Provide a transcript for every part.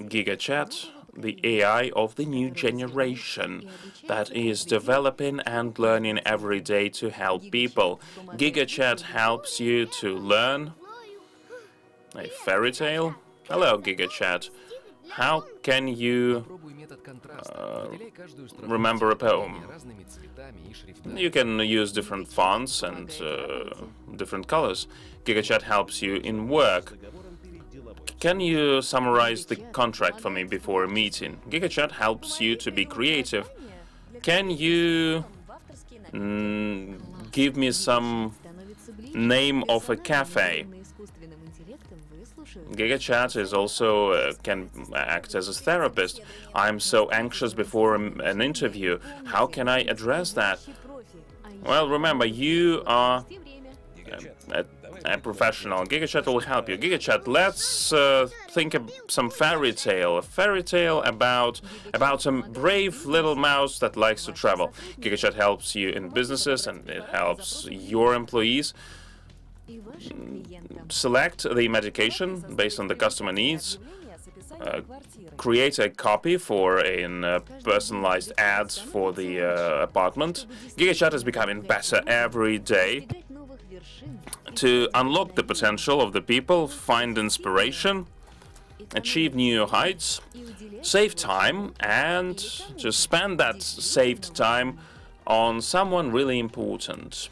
GigaChat, the AI of the new generation that is developing and learning every day to help people. GigaChat helps you to learn a fairy tale. Hello, GigaChat. How can you remember a poem? You can use different fonts and different colors. GigaChat helps you in work. Can you summarize the contract for me before a meeting? GigaChat helps you to be creative. Can you give me some name of a cafe? GigaChat is also can act as a therapist. I'm so anxious before an interview. How can I address that? Well, remember, you are a professional. GigaChat will help you. GigaChat, let's think of some fairy tale. A fairy tale about some brave little mouse that likes to travel. GigaChat helps you in businesses and it helps your employees select the medication based on the customer needs, create a copy for a personalized ads for the apartment. GigaChat is becoming better every day to unlock the potential of the people, find inspiration, achieve new heights, save time, and to spend that saved time on someone really important.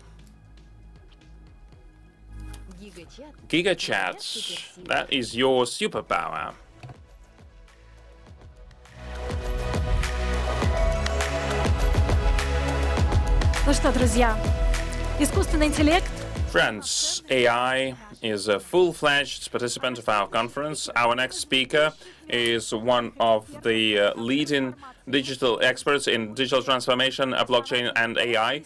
GigaChat, that is your superpower. Ну что, друзья, искусственный интеллект. Friends, AI is a full-fledged participant of our conference. Our next speaker is one of the leading digital experts in digital transformation, blockchain, and AI.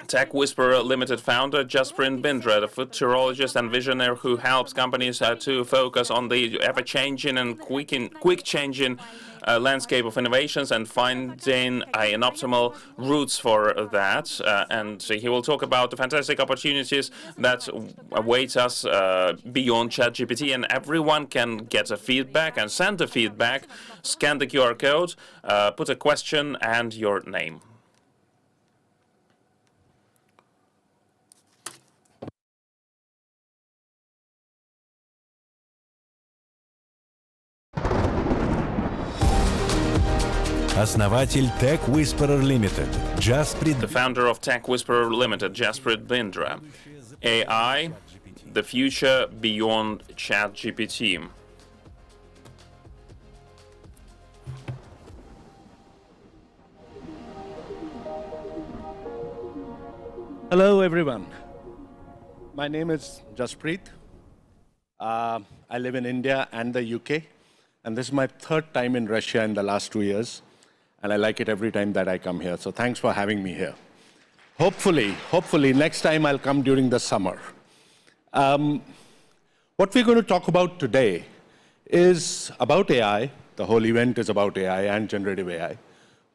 Tech Whisperer Limited founder Jaspreet Bindra, the futurologist and visionary who helps companies to focus on the ever-changing and quick-changing landscape of innovations and finding an optimal routes for that. And he will talk about the fantastic opportunities that await us beyond ChatGPT. And everyone can get a feedback and send a feedback, scan the QR code, put a question and your name. Основатель Tech Whisperer Limited, Jaspreet. The founder of Tech Whisperer Limited, Jaspreet Bindra. AI, the future beyond ChatGPT. Hello, everyone. My name is Jaspreet. I live in India and the UK, and this is my third time in Russia in the last 2 years, and I like it every time that I come here. So thanks for having me here. Hopefully, next time I'll come during the summer. What we're going to talk about today is about AI. The whole event is about AI and generative AI.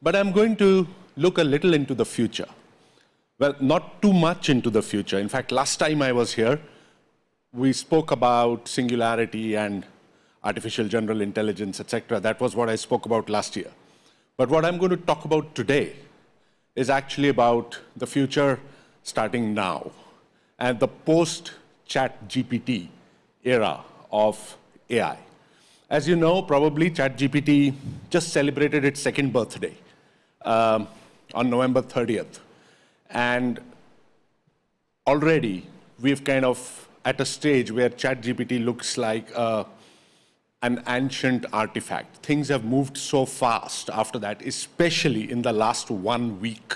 But I'm going to look a little into the future. Well, not too much into the future. In fact, last time I was here, we spoke about singularity and artificial general intelligence, etc. That was what I spoke about last year. But what I'm going to talk about today is actually about the future starting now and the post-ChatGPT era of AI. As you know, probably ChatGPT just celebrated its second birthday on November 30th. And already we've kind of at a stage where ChatGPT looks like an ancient artifact. Things have moved so fast after that, especially in the last 1 week.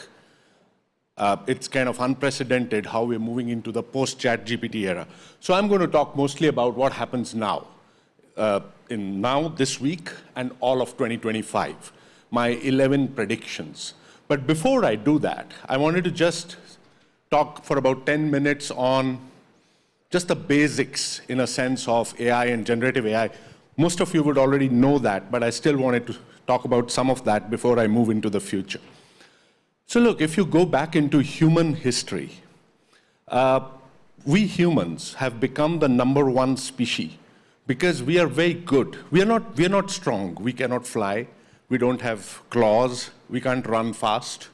It's kind of unprecedented how we're moving into the post-ChatGPT era. So I'm going to talk mostly about what happens now, this week, and all of 2025, my 11 predictions. But before I do that, I wanted to just talk for about 10 minutes on just the basics, in a sense, of AI and generative AI. Most of you would already know that, but I still wanted to talk about some of that before I move into the future. So look, if you go back into human history, we humans have become the #1 species because we are very good. We are not strong. We cannot fly. We don't have claws. We can't run fast.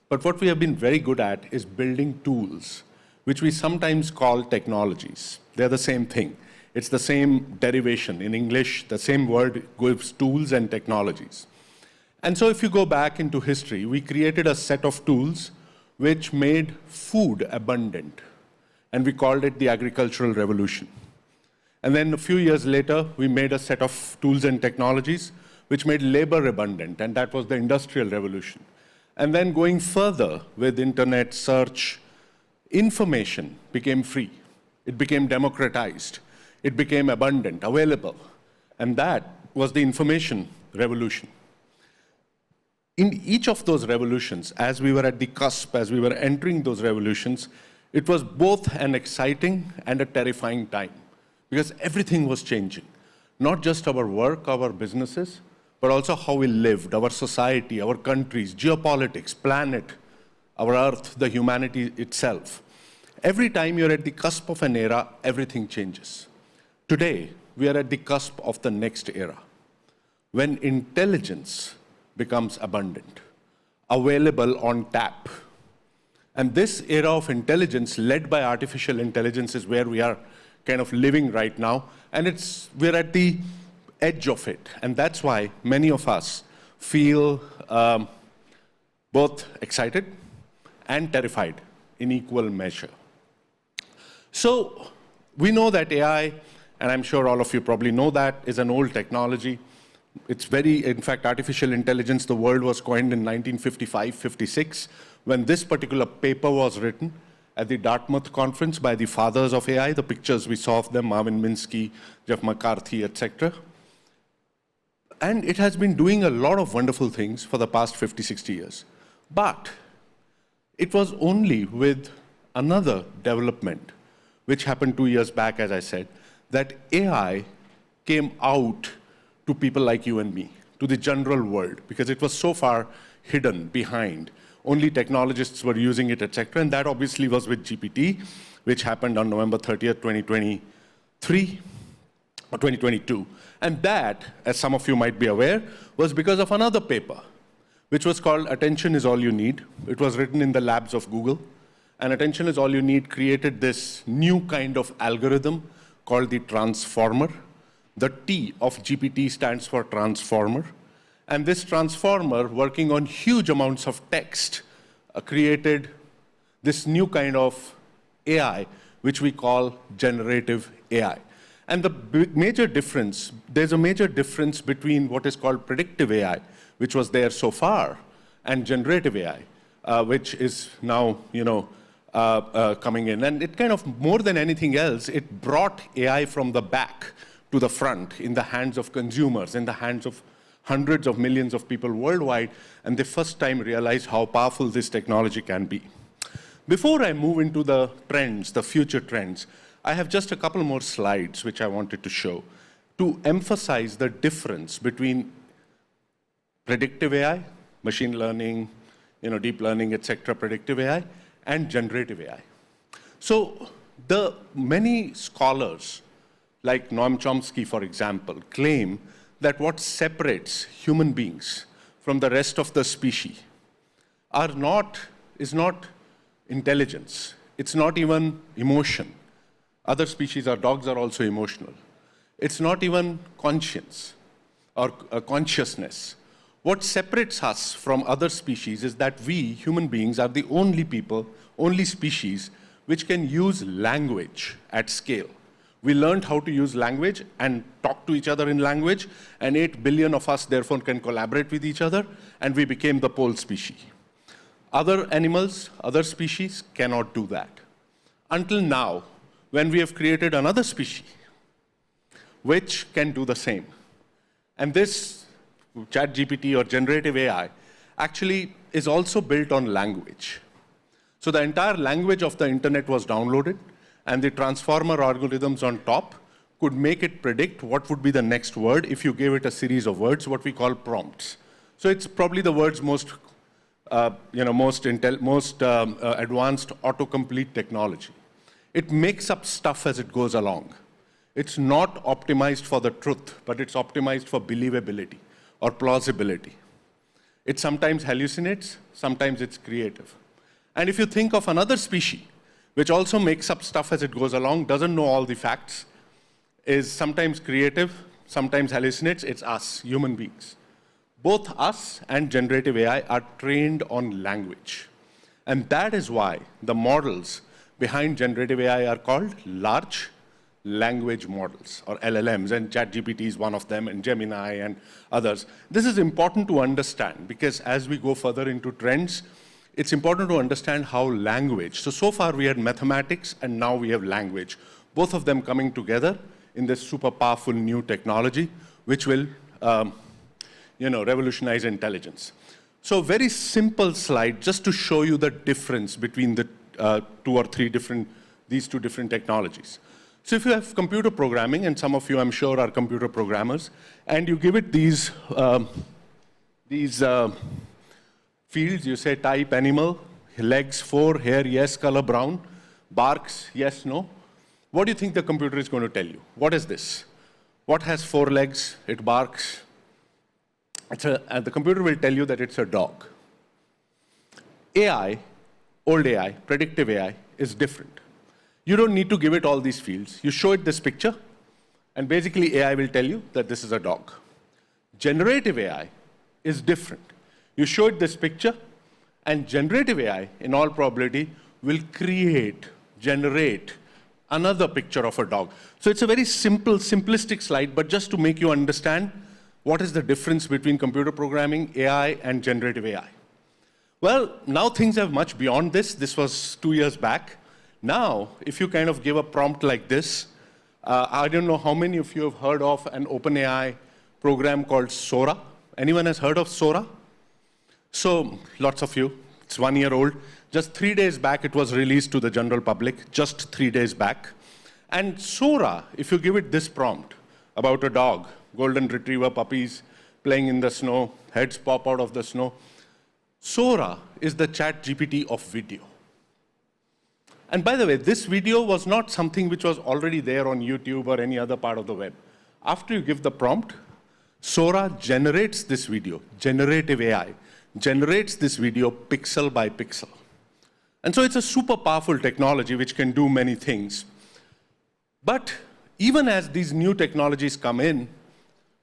But what we have been very good at is building tools, which we sometimes call technologies. They're the same thing. It's the same derivation. In English, the same word gives tools and technologies. And so if you go back into history, we created a set of tools which made food abundant. And we called it the agricultural revolution. And then a few years later, we made a set of tools and technologies which made labor abundant, and that was the industrial revolution. And then going further with internet search, information became free. It became democratized. It became abundant, available. And that was the information revolution. In each of those revolutions, as we were at the cusp, as we were entering those revolutions, it was both an exciting and a terrifying time, because everything was changing. Not just our work, our businesses, but also how we lived, our society, our countries, geopolitics, planet, our Earth, the humanity itself. Every time you're at the cusp of an era, everything changes. Today, we are at the cusp of the next era, when intelligence becomes abundant, available on tap. And this era of intelligence, led by artificial intelligence, is where we are kind of living right now. And we're at the edge of it. And that's why many of us feel both excited and terrified in equal measure. So we know that AI, and I'm sure all of you probably know that, is an old technology. In fact, artificial intelligence, the word was coined in 1955-56, when this particular paper was written at the Dartmouth conference by the fathers of AI, the pictures we saw of them, Marvin Minsky, Jeff McCarthy, etc. And it has been doing a lot of wonderful things for the past 50, 60 years. But it was only with another development, which happened 2 years back, as I said, that AI came out to people like you and me, to the general world, because it was so far hidden behind. Only technologists were using it, etc. And that obviously was with GPT, which happened on November 30th, 2023, or 2022. And that, as some of you might be aware, was because of another paper, which was called Attention is All You Need. It was written in the labs of Google. And Attention is All You Need created this new kind of algorithm called the transformer. The T of GPT stands for transformer. And this transformer, working on huge amounts of text, created this new kind of AI, which we call generative AI. And the major difference, there's a major difference between what is called predictive AI, which was there so far, and generative AI, which is now, coming in. And it kind of, more than anything else, it brought AI from the back to the front in the hands of consumers, in the hands of hundreds of millions of people worldwide, and they first time realized how powerful this technology can be. Before I move into the trends, the future trends, I have just a couple more slides which I wanted to show to emphasize the difference between predictive AI, machine learning, deep learning, etc., predictive AI, and generative AI. So the many scholars, like Noam Chomsky, for example, claim that what separates human beings from the rest of the species is not intelligence. It's not even emotion. Other species, our dogs, are also emotional. It's not even conscience or consciousness. What separates us from other species is that we, human beings, are the only species which can use language at scale. We learned how to use language and talk to each other in language, and 8 billion of us therefore can collaborate with each other, and we became the pole species. Other animals, other species cannot do that. Until now, when we have created another species which can do the same. And this ChatGPT or generative AI actually is also built on language. So the entire language of the internet was downloaded, and the transformer algorithms on top could make it predict what would be the next word if you gave it a series of words, what we call prompts. So it's probably the world's most advanced autocomplete technology. It makes up stuff as it goes along. It's not optimized for the truth, but it's optimized for believability or plausibility. It sometimes hallucinates, sometimes it's creative. And if you think of another species, which also makes up stuff as it goes along, doesn't know all the facts, is sometimes creative, sometimes hallucinates, it's us, human beings. Both us and generative AI are trained on language. And that is why the models behind generative AI are called large language models, or LLMs, and ChatGPT is one of them, and Gemini and others. This is important to understand, because as we go further into trends, it's important to understand how language, so far we had mathematics, and now we have language, both of them coming together in this super powerful new technology, which will revolutionize intelligence. So very simple slide, just to show you the difference between the these two different technologies. So if you have computer programming, and some of you I'm sure are computer programmers, and you give it these fields, you say type animal, legs 4, hair yes, color brown, barks yes, no. What do you think the computer is going to tell you? What is this? What has 4 legs? It barks. And the computer will tell you that it's a dog. AI, old AI, predictive AI, is different. You don't need to give it all these fields. You show it this picture, and basically AI will tell you that this is a dog. Generative AI is different. You show it this picture, and generative AI, in all probability, will generate another picture of a dog. So it's a very simple, simplistic slide, but just to make you understand what is the difference between computer programming, AI, and generative AI. Well, now things are much beyond this. This was 2 years back. Now, if you kind of give a prompt like this, I don't know how many of you have heard of an OpenAI program called Sora. Anyone has heard of Sora? So, lots of you. It's 1 year old. Just 3 days back, it was released to the general public, just 3 days back. And Sora, if you give it this prompt about a dog, golden retriever puppies playing in the snow, heads pop out of the snow, Sora is the ChatGPT of video. And by the way, this video was not something which was already there on YouTube or any other part of the web. After you give the prompt, Sora generates this video, generative AI, generates this video pixel by pixel. And so it's a super powerful technology which can do many things. But even as these new technologies come in,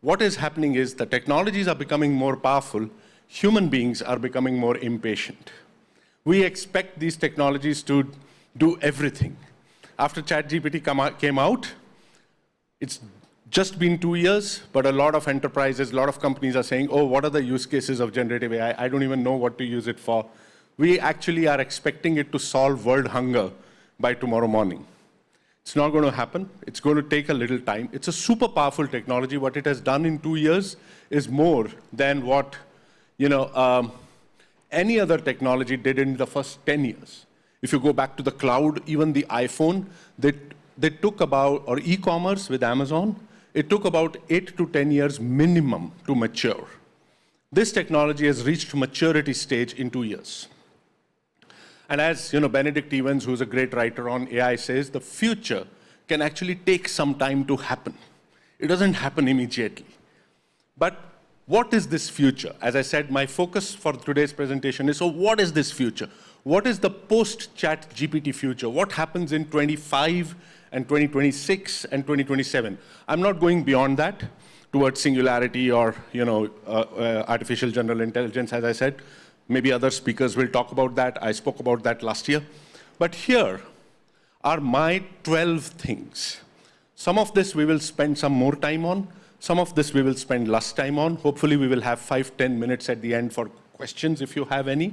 what is happening is the technologies are becoming more powerful, human beings are becoming more impatient. We expect these technologies to do everything. After ChatGPT came out, it's just been 2 years, but a lot of enterprises, a lot of companies are saying, oh, what are the use cases of generative AI? I don't even know what to use it for. We actually are expecting it to solve world hunger by tomorrow morning. It's not going to happen. It's going to take a little time. It's a super powerful technology. What it has done in 2 years is more than what any other technology did in the first 10 years. If you go back to the cloud, even the iPhone, they took about, or e-commerce with Amazon, it took about 8 to 10 years minimum to mature. This technology has reached maturity stage in 2 years. And as Benedict Evans, who's a great writer on AI, says, the future can actually take some time to happen. It doesn't happen immediately. But what is this future? As I said, my focus for today's presentation is, so what is this future? What is the post-ChatGPT future? What happens in 25 and 2026 and 2027? I'm not going beyond that towards singularity or artificial general intelligence, as I said. Maybe other speakers will talk about that. I spoke about that last year. But here are my 12 things. Some of this we will spend some more time on. Some of this we will spend less time on. Hopefully we will have 5-10 minutes at the end for questions if you have any.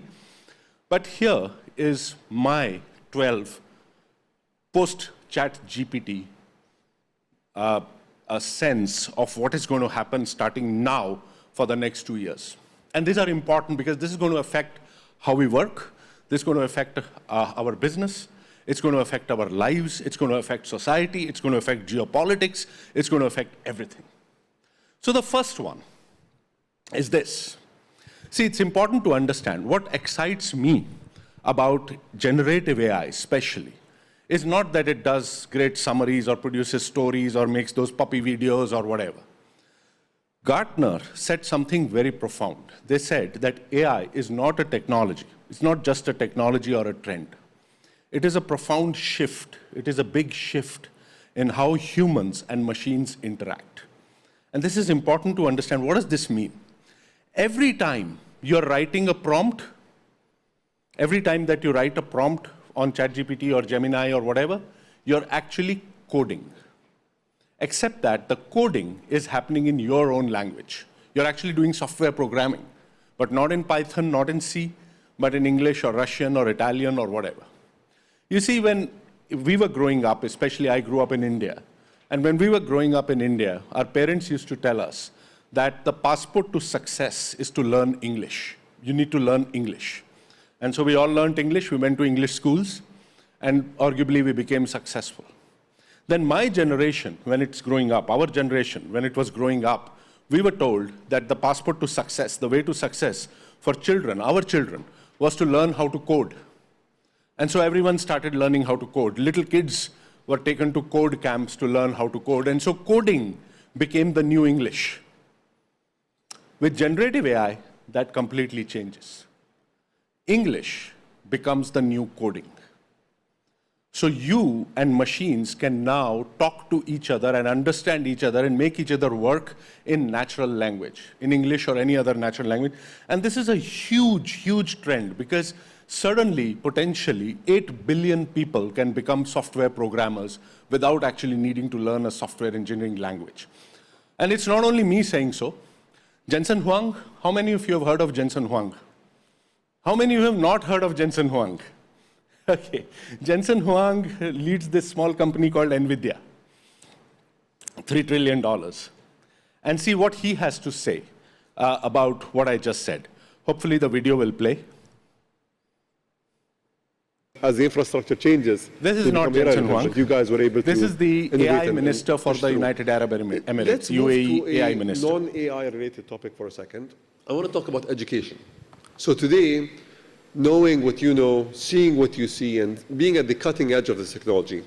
But here is my 12 post-ChatGPT a sense of what is going to happen starting now for the next 2 years. And these are important because this is going to affect how we work. This is going to affect our business. It's going to affect our lives. It's going to affect society. It's going to affect geopolitics. It's going to affect everything. So the first one is this. See, it's important to understand what excites me about generative AI especially is not that it does great summaries or produces stories or makes those puppy videos or whatever. Gartner said something very profound. They said that AI is not a technology. It's not just a technology or a trend. It is a profound shift. It is a big shift in how humans and machines interact. And this is important to understand. What does this mean? Every time you're writing a prompt, every time that you write a prompt on ChatGPT or Gemini or whatever, you're actually coding. Except that the coding is happening in your own language. You're actually doing software programming, but not in Python, not in C, but in English or Russian or Italian or whatever. You see, when we were growing up, especially I grew up in India, and when we were growing up in India, our parents used to tell us that the passport to success is to learn English. You need to learn English. And so we all learned English, we went to English schools, and arguably we became successful. Then my generation, when it's growing up, our generation, when it was growing up, we were told that the passport to success, the way to success for children, our children, was to learn how to code. And so everyone started learning how to code. Little kids were taken to code camps to learn how to code. And so coding became the new English. With generative AI, that completely changes. English becomes the new coding. So you and machines can now talk to each other and understand each other and make each other work in natural language, in English or any other natural language. And this is a huge, huge trend because suddenly, potentially, 8 billion people can become software programmers without actually needing to learn a software engineering language. And it's not only me saying so. Jensen Huang, how many of you have heard of Jensen Huang? How many of you have not heard of Jensen Huang? Okay, Jensen Huang leads this small company called NVIDIA, $3 trillion. And see what he has to say about what I just said. Hopefully the video will play. As the infrastructure changes, this is not Jensen Huang. You guys were able to. This is the AI minister for the United Arab Emirates, Let's UAE move to AI a minister. Non-AI related topic for a second. I want to talk about education. So today, knowing what you know, seeing what you see, and being at the cutting edge of this technology,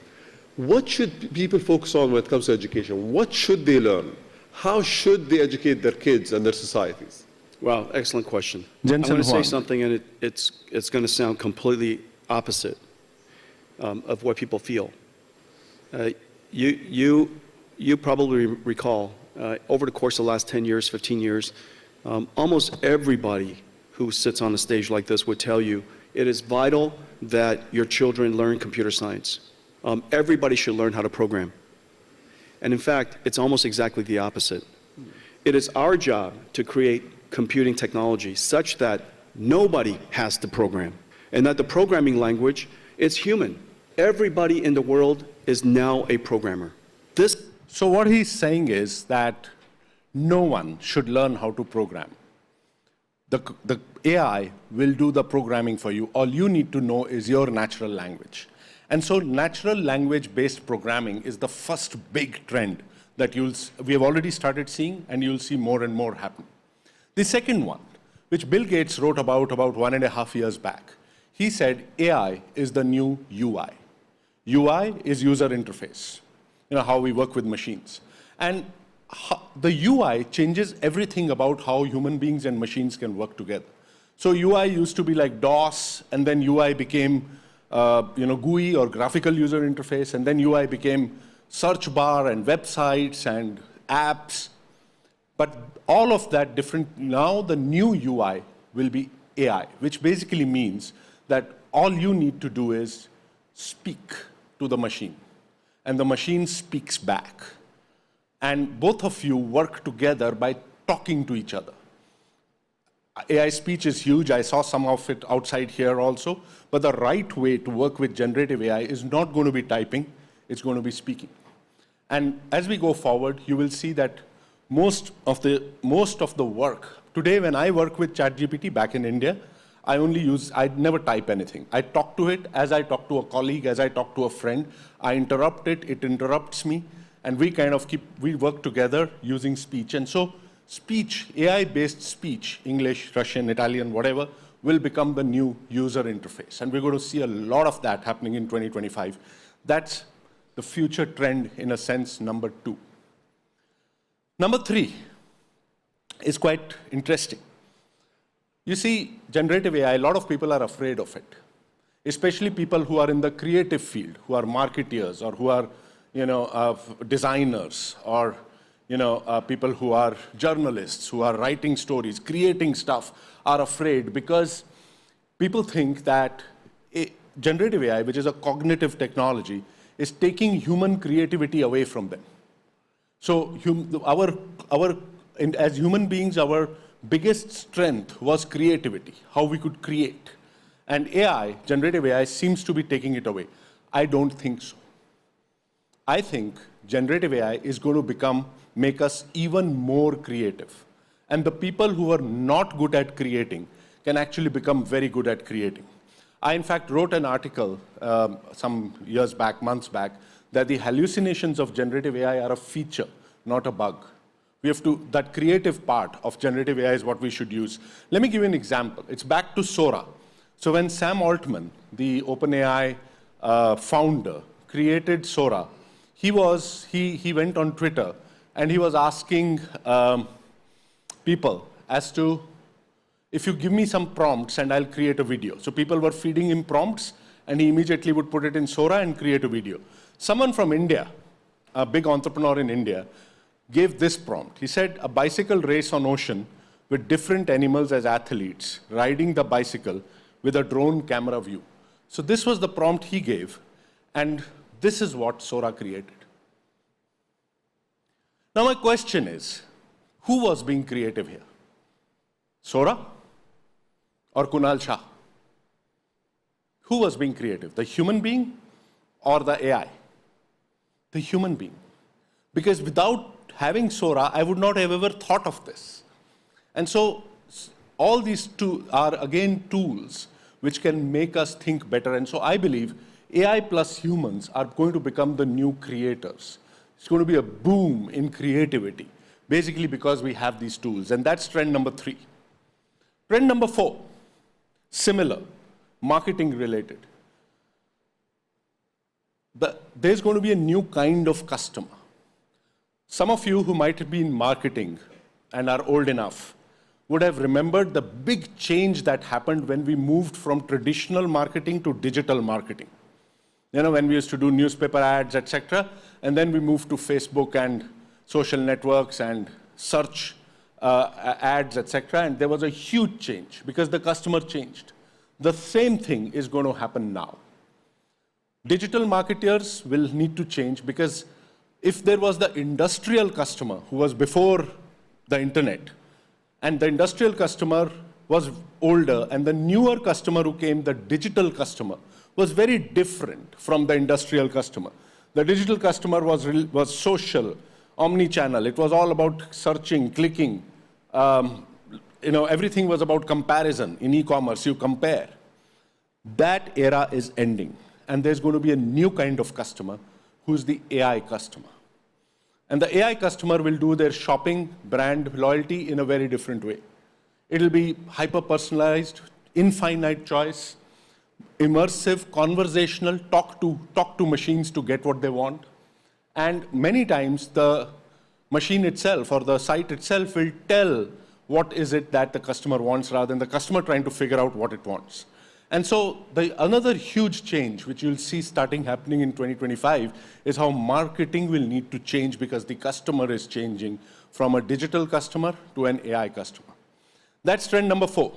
what should people focus on when it comes to education? What should they learn? How should they educate their kids and their societies? Wow, excellent question. Jensen I'm going to say Huang. something, and it's going to sound completely opposite of what people feel. You probably recall, over the course of the last 10 years, 15 years, almost everybody who sits on a stage like this would tell you it is vital that your children learn computer science. Everybody should learn how to program. And in fact, it's almost exactly the opposite. It is our job to create computing technology such that nobody has to program, and that the programming language is human. Everybody in the world is now a programmer. So what he's saying is that no one should learn how to program. The AI will do the programming for you. All you need to know is your natural language. And so natural language-based programming is the first big trend that we have already started seeing, and you'll see more and more happen. The second one, which Bill Gates wrote about 1.5 years back, he said AI is the new UI. UI is user interface, how we work with machines. And the UI changes everything about how human beings and machines can work together. So UI used to be like DOS, and then UI became GUI or graphical user interface, and then UI became search bar and websites and apps. But all of that different, now the new UI will be AI, which basically means that all you need to do is speak to the machine, and the machine speaks back. And both of you work together by talking to each other. AI speech is huge. I saw some of it outside here also. But the right way to work with generative AI is not going to be typing. It's going to be speaking. And as we go forward, you will see that most of the work, today when I work with ChatGPT back in India, I never type anything. I talk to it as I talk to a colleague, as I talk to a friend. I interrupt it, it interrupts me, and we work together using speech. And so speech, AI-based speech, English, Russian, Italian, whatever, will become the new user interface. And we're going to see a lot of that happening in 2025. That's the future trend, in a sense, number 2. Number 3 is quite interesting. You see, generative AI, a lot of people are afraid of it, especially people who are in the creative field, who are marketeers or who are, designers, or people who are journalists, who are writing stories, creating stuff, are afraid because people think that generative AI, which is a cognitive technology, is taking human creativity away from them. So as human beings, our biggest strength was creativity, how we could create. And AI, generative AI, seems to be taking it away. I don't think so. I think generative AI is going to make us even more creative. And the people who are not good at creating can actually become very good at creating. I, in fact, wrote an article some years back, months back, that the hallucinations of generative AI are a feature, not a bug. That creative part of generative AI is what we should use. Let me give you an example. It's back to Sora. So when Sam Altman, the OpenAI founder, created Sora, he went on Twitter and he was asking people as to, if you give me some prompts and I'll create a video. So people were feeding him prompts and he immediately would put it in Sora and create a video. Someone from India, a big entrepreneur in India, gave this prompt. He said, a bicycle race on ocean with different animals as athletes, riding the bicycle with a drone camera view. So this was the prompt he gave, and this is what Sora created. Now my question is, who was being creative here? Sora or Kunal Shah? Who was being creative, the human being or the AI? The human being. Because without having Sora, I would not have ever thought of this. And so all these are, again, tools which can make us think better. And so I believe AI plus humans are going to become the new creators. It's going to be a boom in creativity, basically because we have these tools. And that's trend number 3. Trend number 4, similar, marketing related. There's going to be a new kind of customer. Some of you who might be in marketing and are old enough would have remembered the big change that happened when we moved from traditional marketing to digital marketing. When we used to do newspaper ads, etc., and then we moved to Facebook and social networks and search ads, etc., and there was a huge change because the customer changed. The same thing is going to happen now. Digital marketers will need to change because if there was the industrial customer who was before the internet, and the industrial customer was older, and the newer customer who came, the digital customer, was very different from the industrial customer. The digital customer was social, omni-channel. It was all about searching, clicking. Everything was about comparison. In e-commerce, you compare. That era is ending, and there's going to be a new kind of customer who's the AI customer. And the AI customer will do their shopping, brand loyalty in a very different way. It'll be hyper-personalized, infinite choice, immersive, conversational, talk to machines to get what they want. And many times the machine itself or the site itself will tell what is it that the customer wants rather than the customer trying to figure out what it wants. And so another huge change, which you'll see starting happening in 2025, is how marketing will need to change because the customer is changing from a digital customer to an AI customer. That's trend number 4.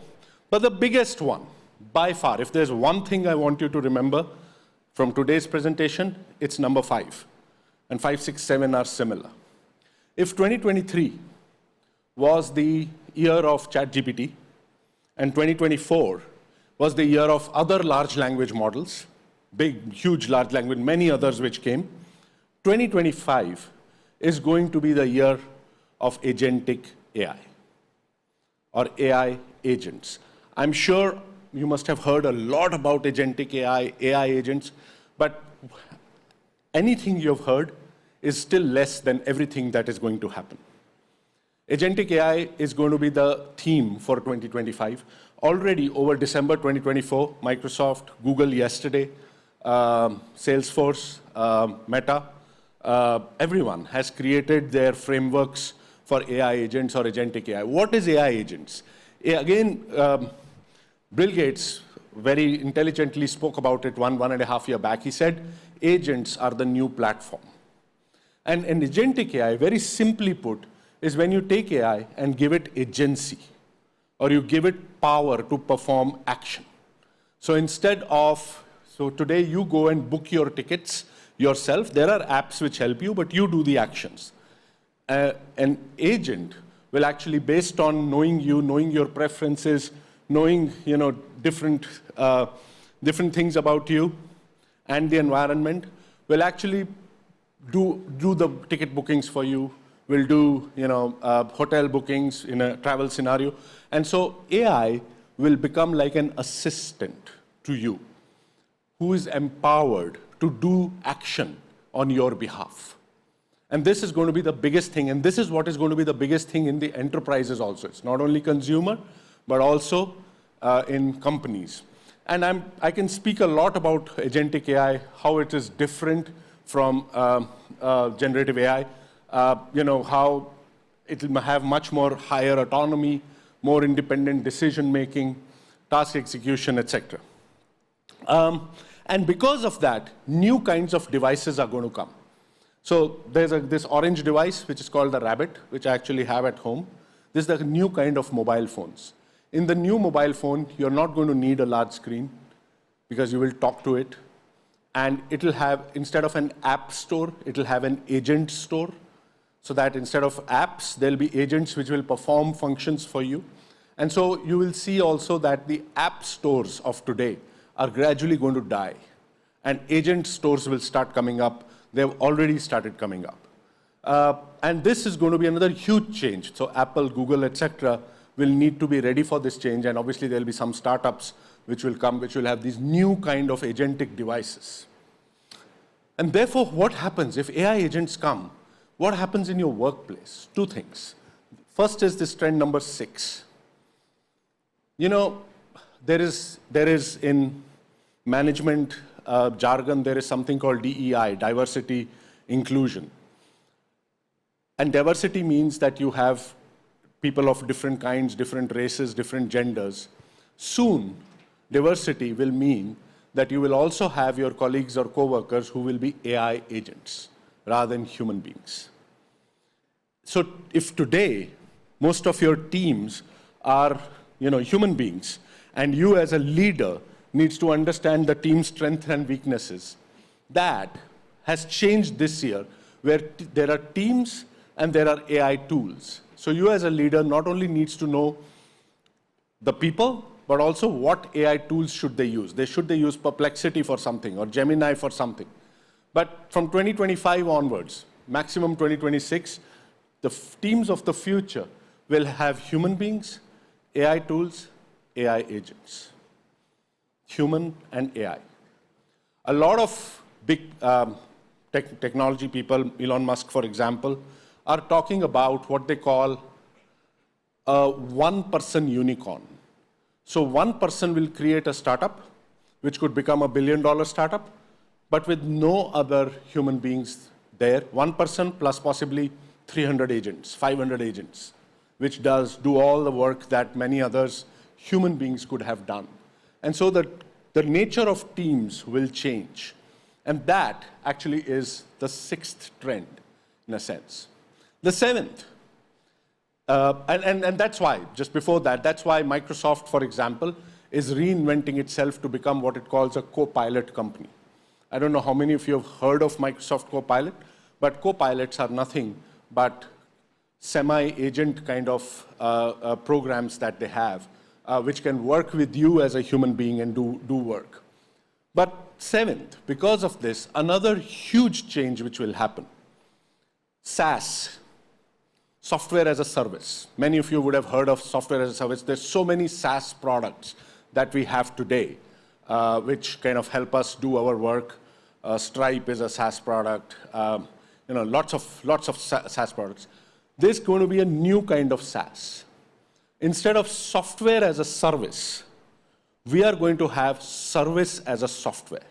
But the biggest one, by far, if there's one thing I want you to remember from today's presentation, it's number 5. And 5, 6, 7 are similar. If 2023 was the year of ChatGPT and 2024 was the year of other large language models, big, huge large language, many others which came, 2025 is going to be the year of Agentic AI or AI agents. I'm sure you must have heard a lot about Agentic AI, AI agents, but anything you've heard is still less than everything that is going to happen. Agentic AI is going to be the theme for 2025. Already over December 2024, Microsoft, Google yesterday, Salesforce, Meta, everyone has created their frameworks for AI agents or agentic AI. What is AI agents? Again, Bill Gates very intelligently spoke about it one and a half year back. He said, agents are the new platform. And an agentic AI, very simply put, is when you take AI and give it agency, or you give it power to perform action. So today you go and book your tickets yourself. There are apps which help you, but you do the actions. An agent will actually, based on knowing you, knowing your preferences, knowing different things about you and the environment, will actually do the ticket bookings for you, will do hotel bookings in a travel scenario. And so AI will become like an assistant to you, who is empowered to do action on your behalf. And this is going to be the biggest thing, and this is what is going to be the biggest thing in the enterprises also. It's not only consumer, but also in companies. And I can speak a lot about agentic AI, how it is different from generative AI, how it will have much more higher autonomy, more independent decision-making, task execution, etc. And because of that, new kinds of devices are going to come. So there's this orange device, which is called the Rabbit, which I actually have at home. This is the new kind of mobile phones. In the new mobile phone, you're not going to need a large screen because you will talk to it. And it'll have, instead of an app store, it'll have an agent store. So that instead of apps, there'll be agents which will perform functions for you. And so you will see also that the app stores of today are gradually going to die. And agent stores will start coming up. They've already started coming up. And this is going to be another huge change. So Apple, Google, etc. will need to be ready for this change. And obviously, there'll be some startups which will come, which will have these new kind of agentic devices. And therefore, what happens if AI agents come? What happens in your workplace? Two things. First is this trend number 6. There is in management jargon, there is something called DEI, diversity, inclusion. And diversity means that you have people of different kinds, different races, different genders. Soon, diversity will mean that you will also have your colleagues or co-workers who will be AI agents rather than human beings. So if today, most of your teams are human beings, and you as a leader needs to understand the team's strengths and weaknesses, that has changed this year, where there are teams and there are AI tools. So you as a leader not only needs to know the people, but also what AI tools should they use. Should they use Perplexity for something or Gemini for something? But from 2025 onwards, maximum 2026, the teams of the future will have human beings, AI tools, AI agents. Human and AI. A lot of big technology people, Elon Musk, for example, are talking about what they call a one-person unicorn. So one person will create a startup, which could become $1 billion startup, but with no other human beings there. One person plus possibly 300 agents, 500 agents, which do all the work that many others human beings could have done. And so the nature of teams will change. And that actually is the 6th trend, in a sense. The 7th, and that's why, just before that, that's why Microsoft, for example, is reinventing itself to become what it calls a co-pilot company. I don't know how many of you have heard of Microsoft Copilot, but co-pilots are nothing but semi-agent kind of programs that they have, which can work with you as a human being and do work. But 7th, because of this, another huge change which will happen. SaaS, software as a service. Many of you would have heard of software as a service. There's so many SaaS products that we have today, which kind of help us do our work. Stripe is a SaaS product. Lots of SaaS products. There's going to be a new kind of SaaS. Instead of software as a service, we are going to have service as a software.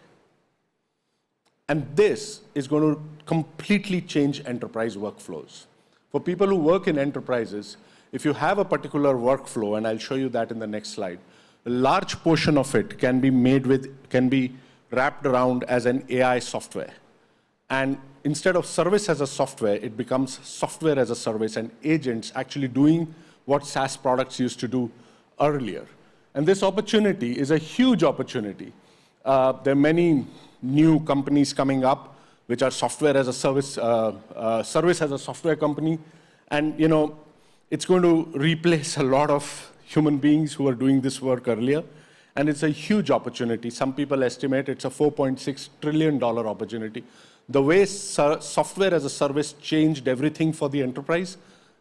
And this is going to completely change enterprise workflows. For people who work in enterprises, if you have a particular workflow, and I'll show you that in the next slide, a large portion of it can be wrapped around as an AI software. And instead of service as a software, it becomes software as a service, and agents actually doing what SaaS products used to do earlier. And this opportunity is a huge opportunity. There are many new companies coming up which are software as a service, service as a software company. And it's going to replace a lot of human beings who are doing this work earlier. And it's a huge opportunity. Some people estimate it's a $4.6 trillion opportunity. The way software as a service changed everything for the enterprise,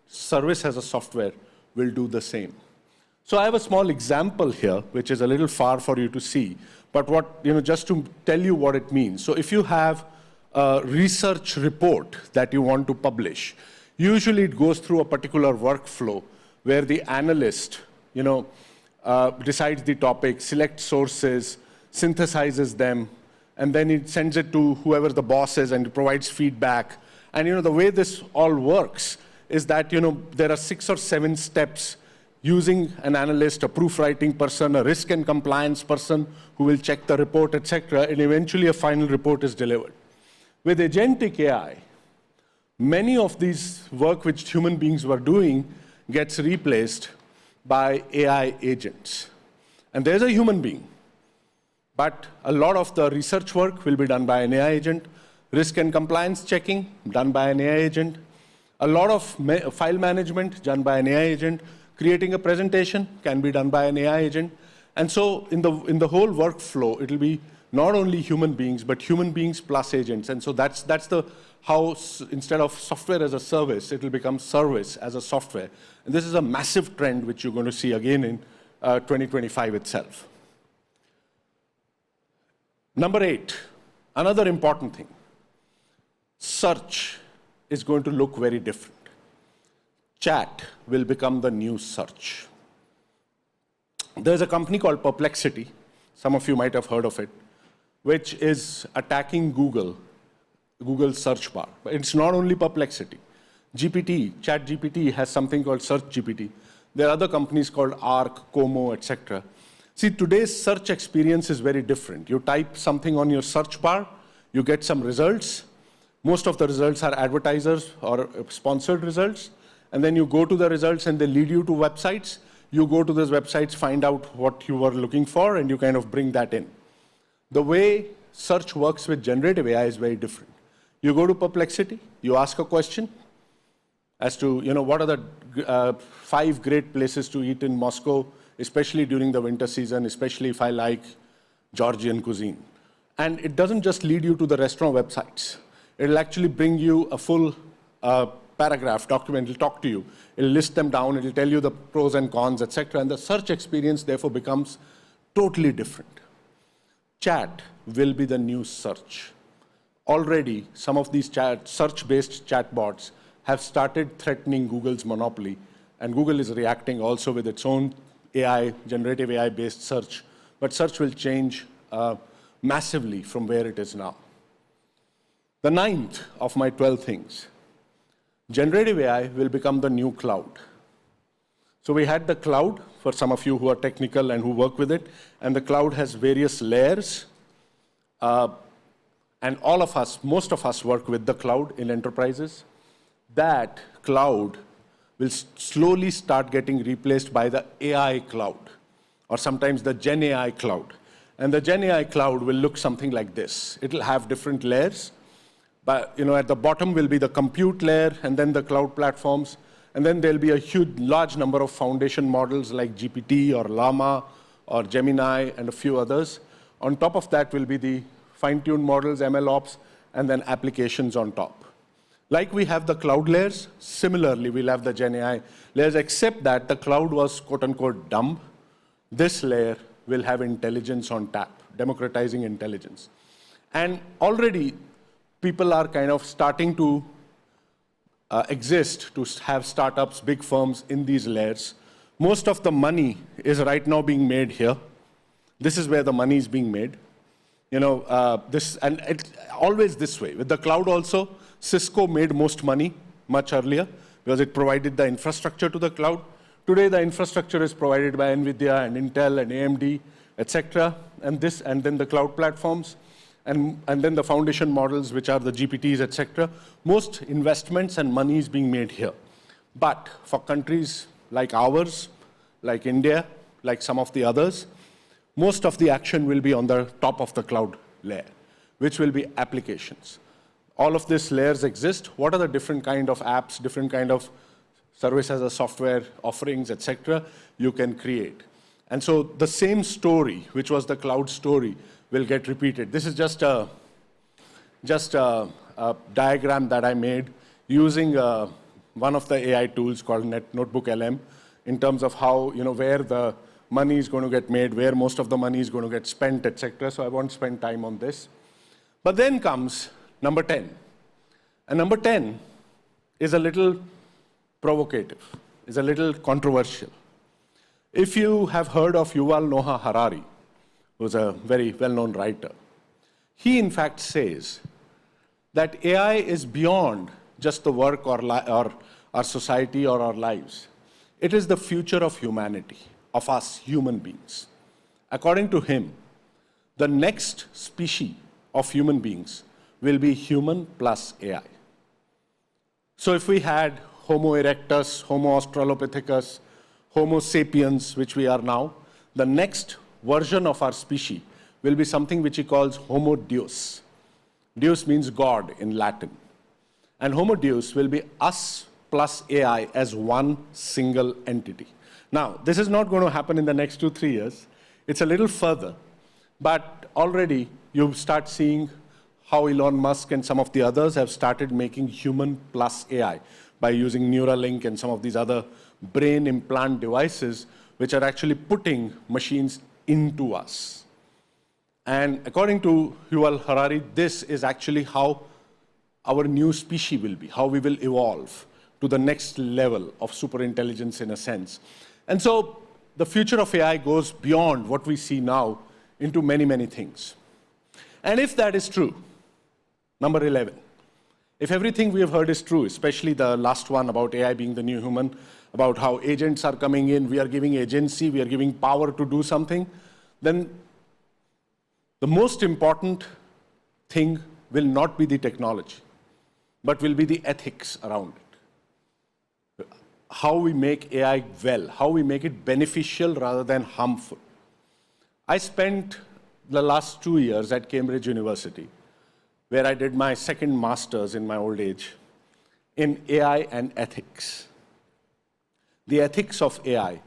service as a software will do the same. So I have a small example here, which is a little far for you to see, but just to tell you what it means. So if you have a research report that you want to publish, usually it goes through a particular workflow where the analyst, decides the topic, selects sources, synthesizes them, and then it sends it to whoever the boss is and it provides feedback. And the way this all works is that there are 6 or 7 steps using an analyst, a proofwriting person, a risk and compliance person who will check the report, etc., and eventually a final report is delivered. With Agentic AI, many of these work which human beings were doing gets replaced by AI agents. And there's a human being, but a lot of the research work will be done by an AI agent, risk and compliance checking done by an AI agent, a lot of file management done by an AI agent, creating a presentation can be done by an AI agent. And so in the whole workflow, it'll be not only human beings, but human beings plus agents. And so that's how instead of software as a service, it'll become service as a software. And this is a massive trend which you're going to see again in 2025 itself. Number 8, another important thing. Search is going to look very different. Chat will become the new search. There's a company called Perplexity, some of you might have heard of it, which is attacking Google's search bar. But it's not only Perplexity. ChatGPT has something called Search GPT. There are other companies called Arc, Como, etc. See, today's search experience is very different. You type something on your search bar, you get some results. Most of the results are advertisers or sponsored results. And then you go to the results and they lead you to websites. You go to those websites, find out what you were looking for, and you kind of bring that in. The way search works with generative AI is very different. You go to Perplexity, you ask a question as to, what are the 5 great places to eat in Moscow, especially during the winter season, especially if I like Georgian cuisine. And it doesn't just lead you to the restaurant websites. It'll actually bring you a full paragraph document. It'll talk to you. It'll list them down. It'll tell you the pros and cons, etc. And the search experience, therefore, becomes totally different. Chat will be the new search. Already, some of these search-based chatbots have started threatening Google's monopoly. And Google is reacting also with its own AI, generative AI-based search. But search will change massively from where it is now. The 9th of my 12 things. Generative AI will become the new cloud. So we had the cloud, for some of you who are technical and who work with it, and the cloud has various layers. And all of us, most of us work with the cloud in enterprises. That cloud will slowly start getting replaced by the AI cloud, or sometimes the Gen AI cloud. And the Gen AI cloud will look something like this. It'll have different layers. But at the bottom will be the compute layer, and then the cloud platforms, and then there'll be a large number of foundation models like GPT or Llama or Gemini and a few others. On top of that will be the fine-tuned models, MLOps, and then applications on top. Like we have the cloud layers, similarly we'll have the Gen AI layers, except that the cloud was quote-unquote dumb. This layer will have intelligence on tap, democratizing intelligence. And already people are kind of starting to exist, to have startups, big firms in these layers. Most of the money is right now being made here. This is where the money is being made. And it's always this way. With the cloud also, Cisco made most money much earlier because it provided the infrastructure to the cloud. Today, the infrastructure is provided by NVIDIA and Intel and AMD, etc. And then the cloud platforms, and then the foundation models, which are the GPTs, etc. Most investments and money is being made here. But for countries like ours, like India, like some of the others, most of the action will be on the top of the cloud layer, which will be applications. All of these layers exist. What are the different kind of apps, different kind of service as a software offerings, etc., you can create? And so the same story, which was the cloud story, will get repeated. This is just a diagram that I made using one of the AI tools called Notebook LM in terms of how, where the money is going to get made, where most of the money is going to get spent, etc. So I won't spend time on this. But then comes number 10. And number 10 is a little provocative, is a little controversial. If you have heard of Yuval Noah Harari, who's a very well-known writer, he in fact says that AI is beyond just the work or our society or our lives. It is the future of humanity, of us human beings. According to him, the next species of human beings will be human plus AI. So if we had Homo erectus, Homo australopithecus, Homo sapiens, which we are now, the next version of our species will be something which he calls Homo Deus. Deus means God in Latin. And Homo Deus will be us plus AI as one single entity. Now, this is not going to happen in the next 2-3 years. It's a little further. But already you start seeing how Elon Musk and some of the others have started making human plus AI by using Neuralink and some of these other brain implant devices, which are actually putting machines into us. And according to Yuval Harari, this is actually how our new species will be, how we will evolve to the next level of superintelligence in a sense. And so the future of AI goes beyond what we see now into many, many things. And if that is true, number 11, if everything we have heard is true, especially the last one about AI being the new human, about how agents are coming in, we are giving agency, we are giving power to do something, then the most important thing will not be the technology, but will be the ethics around it. How we make AI well, how we make it beneficial rather than harmful. I spent the last 2 years at Cambridge University, where I did my second master's in my old age in AI and ethics. The ethics of AI,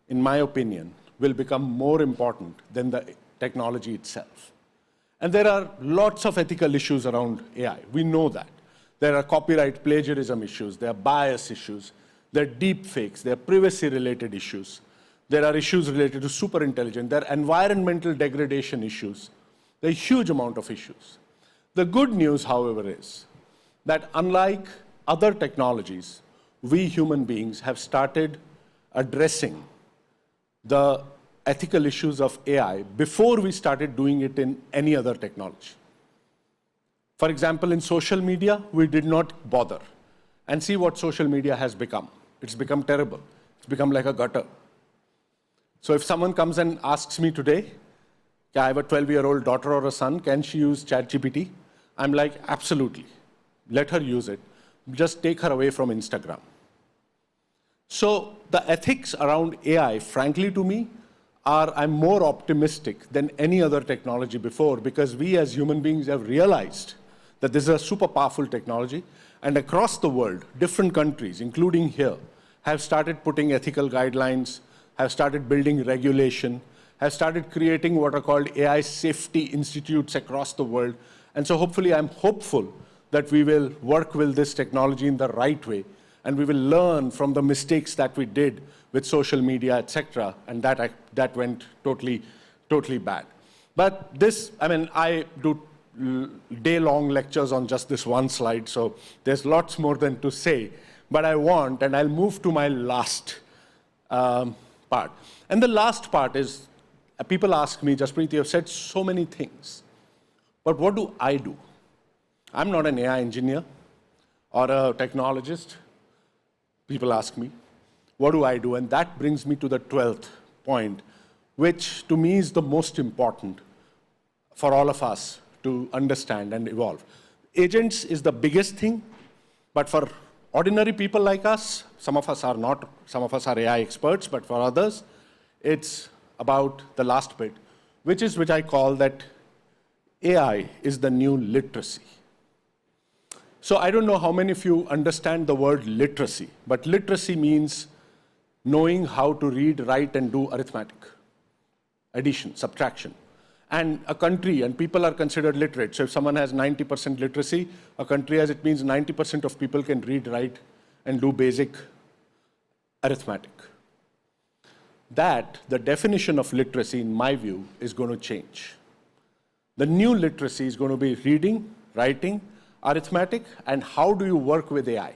in my opinion, will become more important than the technology itself. And there are lots of ethical issues around AI. We know that. There are copyright plagiarism issues, there are bias issues, there are deep fakes, there are privacy-related issues, there are issues related to superintelligence, there are environmental degradation issues. There are a huge amount of issues. The good news, however, is that unlike other technologies, we human beings have started addressing the ethical issues of AI before we started doing it in any other technology. For example, in social media, we did not bother. And see what social media has become. It's become terrible. It's become like a gutter. So if someone comes and asks me today, I have a 12-year-old daughter or a son, can she use ChatGPT? I'm like, absolutely. Let her use it. Just take her away from Instagram. So the ethics around AI, frankly to me, I'm more optimistic than any other technology before, because we as human beings have realized that this is a super powerful technology, and across the world, different countries, including here, have started putting ethical guidelines, have started building regulation, have started creating what are called AI safety institutes across the world. And so hopefully, I'm hopeful that we will work with this technology in the right way, and we will learn from the mistakes that we did with social media, etc., and that went totally bad. But this, I do day-long lectures on just this one slide, so there's lots more than to say. But and I'll move to my last part. And the last part is, people ask me, Jaspreet, you have said so many things. But what do I do? I'm not an AI engineer or a technologist. People ask me, what do I do? And that brings me to the 12th point, which to me is the most important for all of us to understand and evolve. Agents is the biggest thing, but for ordinary people like us, some of us are not, some of us are AI experts, but for others, it's about the last bit, which I call that AI is the new literacy. So I don't know how many of you understand the word literacy, but literacy means knowing how to read, write, and do arithmetic, addition, subtraction. And a country and people are considered literate. So if someone has 90% literacy, a country has, it means 90% of people can read, write, and do basic arithmetic. That, the definition of literacy, in my view, is going to change. The new literacy is going to be reading, writing, arithmetic, and how do you work with AI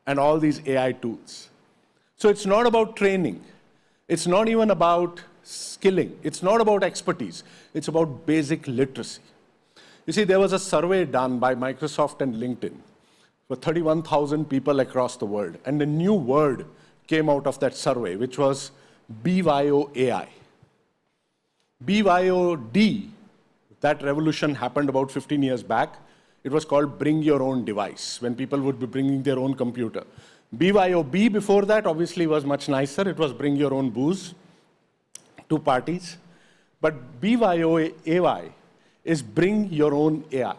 and all these AI tools. So it's not about training. It's not even about skilling. It's not about expertise. It's about basic literacy. You see, there was a survey done by Microsoft and LinkedIn for 31,000 people across the world. And a new word came out of that survey, which was BYOAI. BYOD, that revolution happened about 15 years back. It was called bring your own device, when people would be bringing their own computer. BYOB before that obviously was much nicer. It was bring your own booze to parties. But BYOAI is bring your own AI.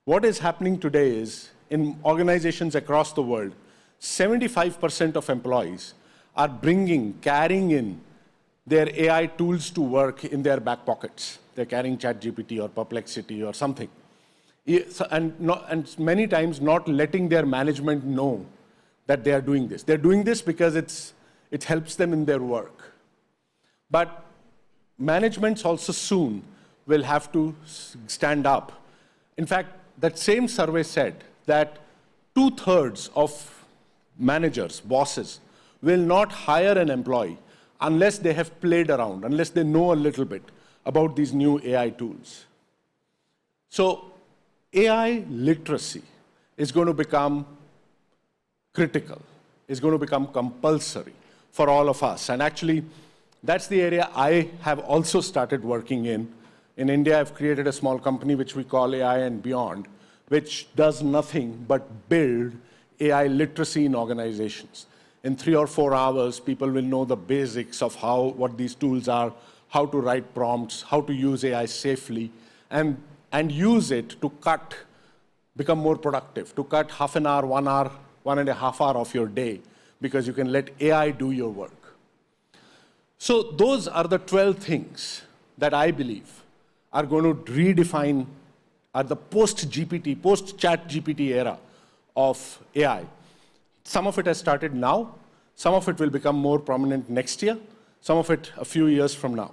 What is happening today is, in organizations across the world, 75% of employees are carrying in their AI tools to work in their back pockets. They're carrying ChatGPT or Perplexity or something. And many times not letting their management know that they are doing this. They're doing this because it helps them in their work. But managements also soon will have to stand up. In fact, that same survey said that 2/3 of managers, bosses, will not hire an employee unless they have played around, unless they know a little bit about these new AI tools. So AI literacy is going to become critical, is going to become compulsory for all of us. And actually, that's the area I have also started working in. In India, I've created a small company which we call AI and Beyond, which does nothing but build AI literacy in organizations. In 3 or 4 hours, people will know the basics of what these tools are, how to write prompts, how to use AI safely, and use it to become more productive, to cut half an hour, 1 hour, 1.5 hours of your day, because you can let AI do your work. So those are the 12 things that I believe are going to redefine the post-GPT, post-ChatGPT era of AI. Some of it has started now. Some of it will become more prominent next year. Some of it a few years from now.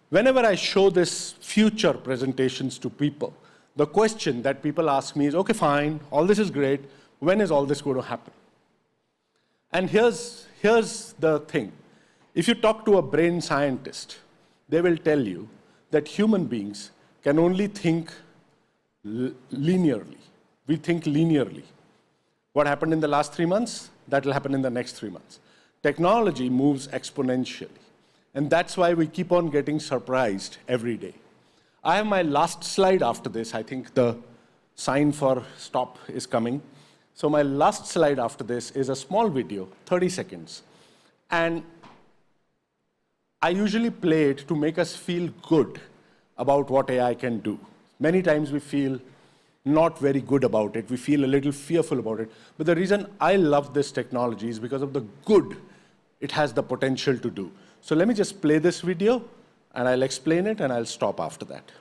Whenever I show this future presentations to people, the question that people ask me is, okay, fine, all this is great. When is all this going to happen? And here's the thing. If you talk to a brain scientist, they will tell you that human beings can only think linearly. We think linearly. What happened in the last 3 months? That will happen in the next 3 months. Technology moves exponentially. And that's why we keep on getting surprised every day. I have my last slide after this. I think the sign for stop is coming. So my last slide after this is a small video, 30 seconds. And I usually play it to make us feel good about what AI can do. Many times we feel not very good about it. We feel a little fearful about it. But the reason I love this technology is because of the good it has the potential to do. So let me just play this video, and I'll explain it, and I'll stop after that.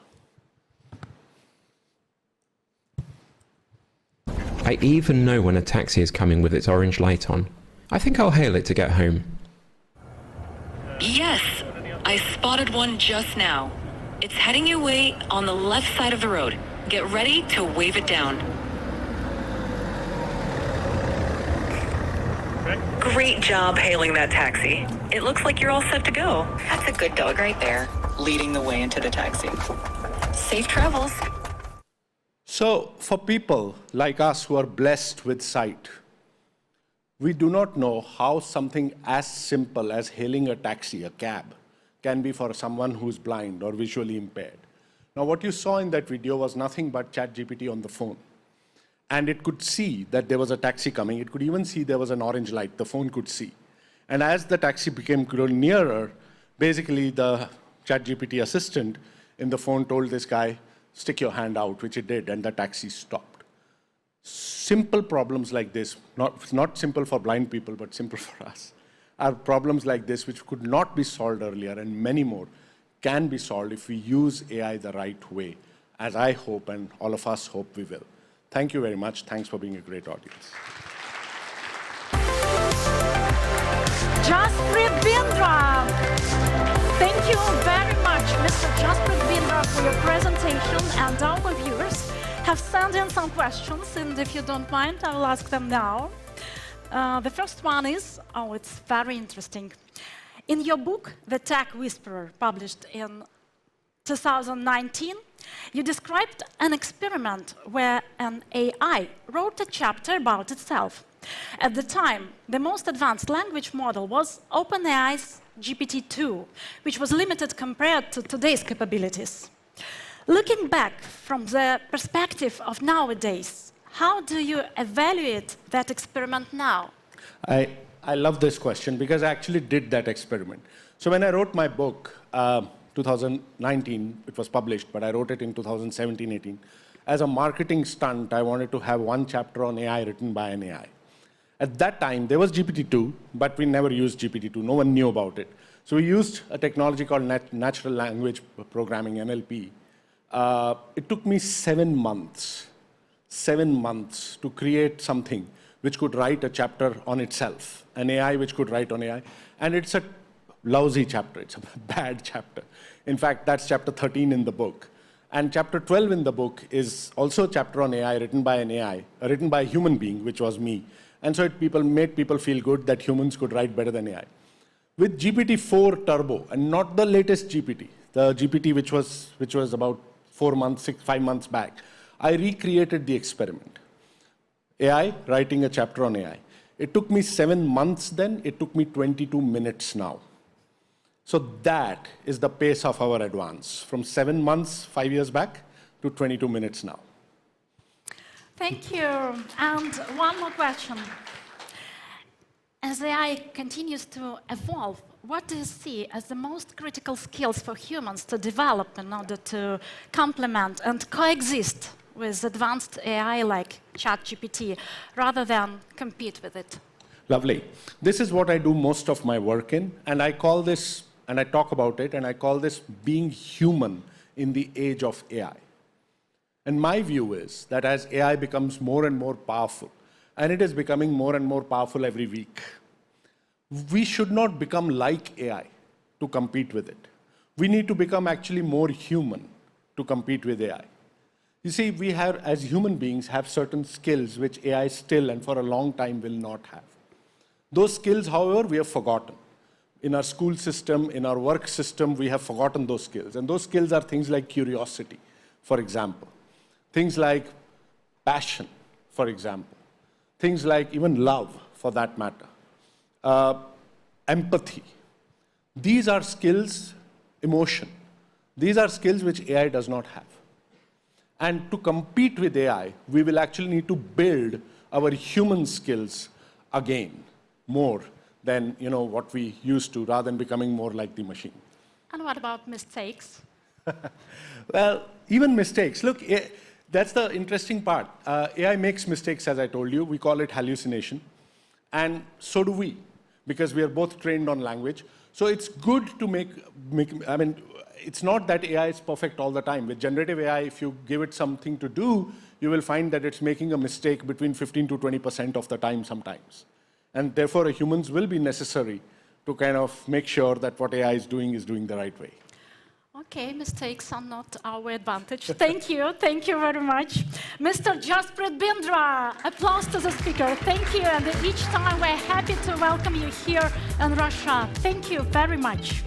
I even know when a taxi is coming with its orange light on. I think I'll hail it to get home. Yes, I spotted one just now. It's heading your way on the left side of the road. Get ready to wave it down. Great job hailing that taxi. It looks like you're all set to go. That's a good dog right there, leading the way into the taxi. Safe travels. So, for people like us who are blessed with sight, we do not know how something as simple as hailing a taxi, a cab, can be for someone who's blind or visually impaired. Now, what you saw in that video was nothing but ChatGPT on the phone. And it could see that there was a taxi coming. It could even see there was an orange light. The phone could see. And as the taxi became nearer, basically the ChatGPT assistant in the phone told this guy, stick your hand out, which it did, and the taxi stopped. Simple problems like this, not simple for blind people, but simple for us, are problems like this which could not be solved earlier, and many more can be solved if we use AI the right way, as I hope and all of us hope we will. Thank you very much. Thanks for being a great audience. Jaspreet Bindra. Thank you very much, Mr. Jaspreet Bindra, for your presentation, and our viewers have sent in some questions, and if you don't mind, I will ask them now. The first one is, it's very interesting. In your book, The Tech Whisperer, published in 2019, you described an experiment where an AI wrote a chapter about itself. At the time, the most advanced language model was OpenAI's GPT-2, which was limited compared to today's capabilities. Looking back from the perspective of nowadays, how do you evaluate that experiment now? I love this question because I actually did that experiment. So when I wrote my book, 2019, it was published, but I wrote it in 2017-18. As a marketing stunt, I wanted to have one chapter on AI written by an AI. At that time, there was GPT-2, but we never used GPT-2. No one knew about it. So we used a technology called natural language programming, NLP. It took me 7 months to create something which could write a chapter on itself, an AI which could write on AI. And it's a lousy chapter. It's a bad chapter. In fact, that's chapter 13 in the book. And chapter 12 in the book is also a chapter on AI written by an AI, written by a human being, which was me. And so it made people feel good that humans could write better than AI. With GPT-4 Turbo, and not the latest GPT, the GPT which was about 5 months back, I recreated the experiment. AI writing a chapter on AI. It took me 7 months then, it took me 22 minutes now. So that is the pace of our advance, from 7 months 5 years back to 22 minutes now. Thank you. And one more question. As AI continues to evolve, what do you see as the most critical skills for humans to develop in order to complement and coexist with advanced AI like ChatGPT, rather than compete with it? Lovely. This is what I do most of my work in, and I call this, and I talk about it, and I call this being human in the age of AI. And my view is that as AI becomes more and more powerful, and it is becoming more and more powerful every week, we should not become like AI to compete with it. We need to become actually more human to compete with AI. You see, we have, as human beings, have certain skills which AI still and for a long time will not have. Those skills, however, we have forgotten. In our school system, in our work system, we have forgotten those skills. And those skills are things like curiosity, for example. Things like passion, for example. Things like even love, for that matter. Empathy. These are skills, emotion. These are skills which AI does not have. And to compete with AI, we will actually need to build our human skills again, more than what we used to, rather than becoming more like the machine. And what about mistakes? Well, even mistakes. Look, that's the interesting part. AI makes mistakes, as I told you. We call it hallucination. And so do we, because we are both trained on language. So it's good to make it's not that AI is perfect all the time. With generative AI, if you give it something to do, you will find that it's making a mistake between 15 to 20% of the time sometimes. And therefore, humans will be necessary to kind of make sure that what AI is doing the right way. Okay, mistakes are not our advantage. Thank you very much. Mr. Jaspreet Bindra, applause to the speaker. Thank you, and each time we're happy to welcome you here in Russia. Thank you very much.